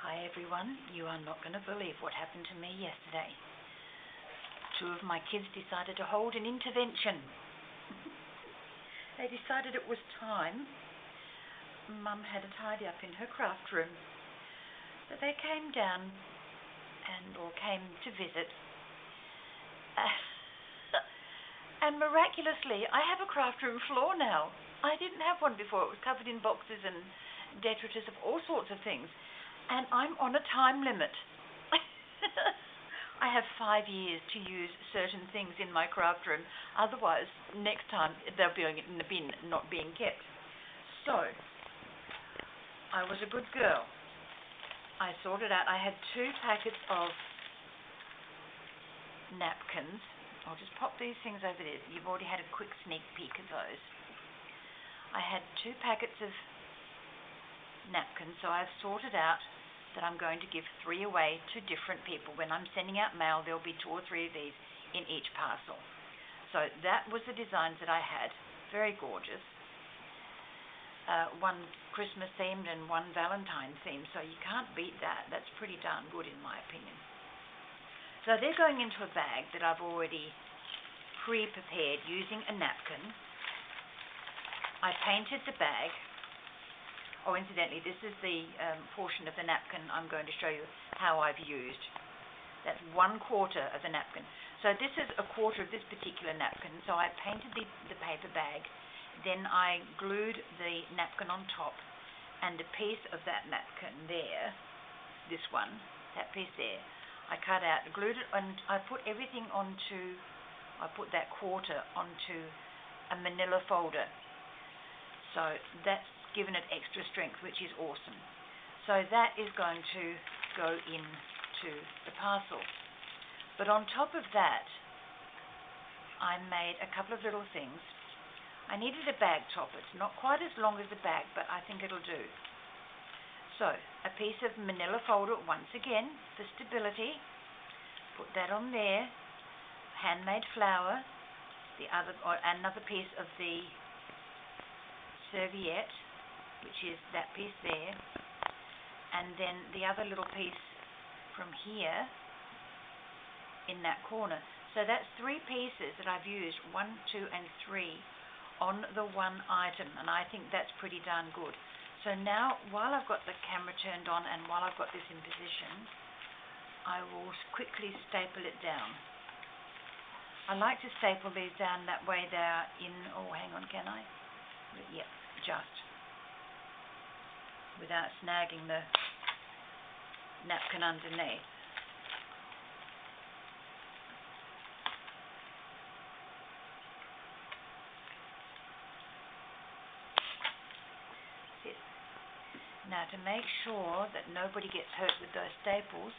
Hi everyone, you are not going to believe what happened to me yesterday. 2 of my kids decided to hold an intervention. They decided it was time. Mum had a tidy up in her craft room. So they came down or came to visit. And miraculously, I have a craft room floor now. I didn't have one before. It was covered in boxes and detritus of all sorts of things. And I'm on a time limit. I have 5 years to use certain things in my craft room. Otherwise, next time, they'll be in the bin, not being kept. So, I was a good girl. I sorted out. I had 2 packets of napkins. I'll just pop these things over there. You've already had a quick sneak peek of those. I had 2 packets of napkins, so I've sorted out that I'm going to give 3 away to different people. When I'm sending out mail, there'll be 2 or 3 of these in each parcel. So that was the designs that I had. Very gorgeous. One Christmas themed and one Valentine themed, so you can't beat that. That's pretty darn good in my opinion. So they're going into a bag that I've already pre-prepared using a napkin. I painted the bag. Oh, incidentally, this is the portion of the napkin I'm going to show you how I've used. That's 1/4 of the napkin. So this is 1/4 of this particular napkin. So I painted the paper bag. Then I glued the napkin on top. And a piece of that napkin there, this one, that piece there, I cut out, glued it, and I put everything onto, I put that 1/4 onto a manila folder. So that's given it extra strength, which is awesome. So that is going to go into the parcel. But on top of that, I made a couple of little things. I needed a bag top. It's not quite as long as the bag, but I think it'll do. So a piece of manila folder, once again, for stability. Put that on there. Handmade flower. Another piece of the serviette, which is that piece there, and then the other little piece from here in that corner. So that's 3 pieces that I've used, 1, 2, and 3 on the one item, and I think that's pretty darn good. So now, while I've got the camera turned on and while I've got this in position, I will quickly staple it down. I like to staple these down, that way they're in, oh hang on, can I? Yep, just. Without snagging the napkin underneath. Now, to make sure that nobody gets hurt with those staples,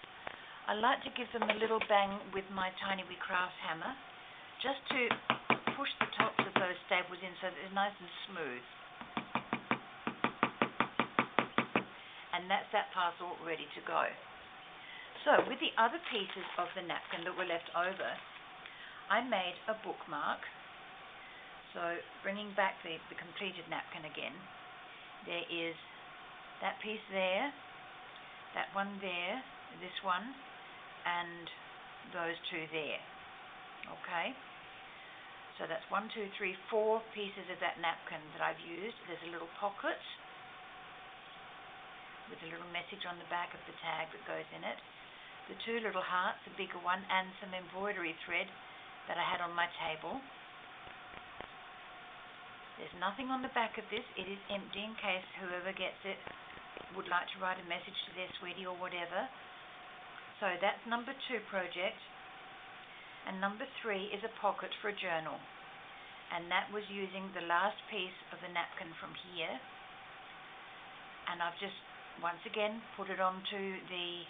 I like to give them a little bang with my tiny wee craft hammer, just to push the tops of those staples in so that they're nice and smooth. And that's that parcel ready to go. So with the other pieces of the napkin that were left over, I made a bookmark. So bringing back the completed napkin again, there is that piece there, that one there, this one, and those 2 there. Okay? So that's 1, 2, 3, 4 pieces of that napkin that I've used. There's a little pocket with a little message on the back of the tag that goes in it. The 2 little hearts, a bigger one, and some embroidery thread that I had on my table. There's nothing on the back of this. It is empty in case whoever gets it would like to write a message to their sweetie or whatever. So that's number 2 project. And number 3 is a pocket for a journal. And that was using the last piece of the napkin from here. And I've just, once again, put it onto the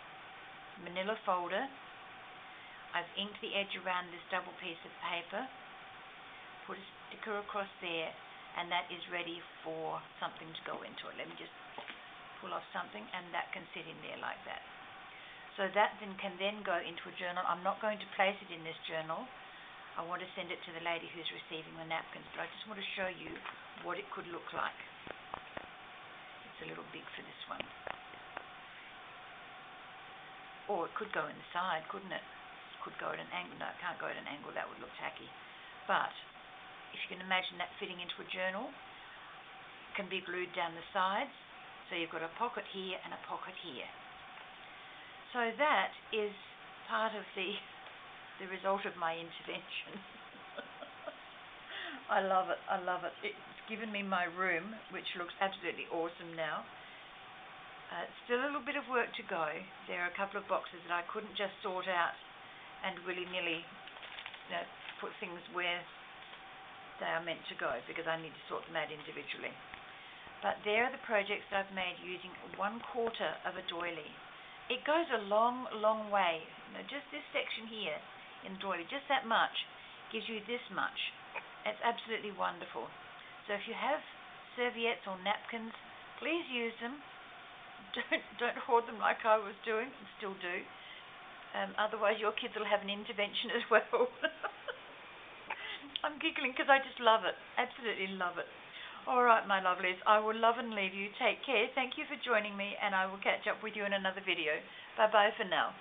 manila folder. I've inked the edge around this double piece of paper. Put a sticker across there. And that is ready for something to go into it. Let me just pull off something, and that can sit in there like that. So that can then go into a journal. I'm not going to place it in this journal. I want to send it to the lady who's receiving the napkins, but I just want to show you what it could look like. It's a little big for this one. Or it could go in the side, couldn't it? Could go at an angle. No, it can't go at an angle. That would look tacky. But if you can imagine that fitting into a journal, it can be glued down the sides. So you've got a pocket here and a pocket here. So that is part of the result of my intervention. I love it. I love it. It's given me my room, which looks absolutely awesome now. Still a little bit of work to go. There are a couple of boxes that I couldn't just sort out and willy-nilly put things where they are meant to go, because I need to sort them out individually. But there are the projects that I've made using 1/4 of a doily. It goes a long, long way. Just this section here in the doily, just that much, gives you this much. It's absolutely wonderful. So if you have serviettes or napkins, please use them. Don't hoard them like I was doing, and still do. Otherwise your kids will have an intervention as well. I'm giggling because I just love it. Absolutely love it. All right, my lovelies, I will love and leave you. Take care. Thank you for joining me, and I will catch up with you in another video. Bye-bye for now.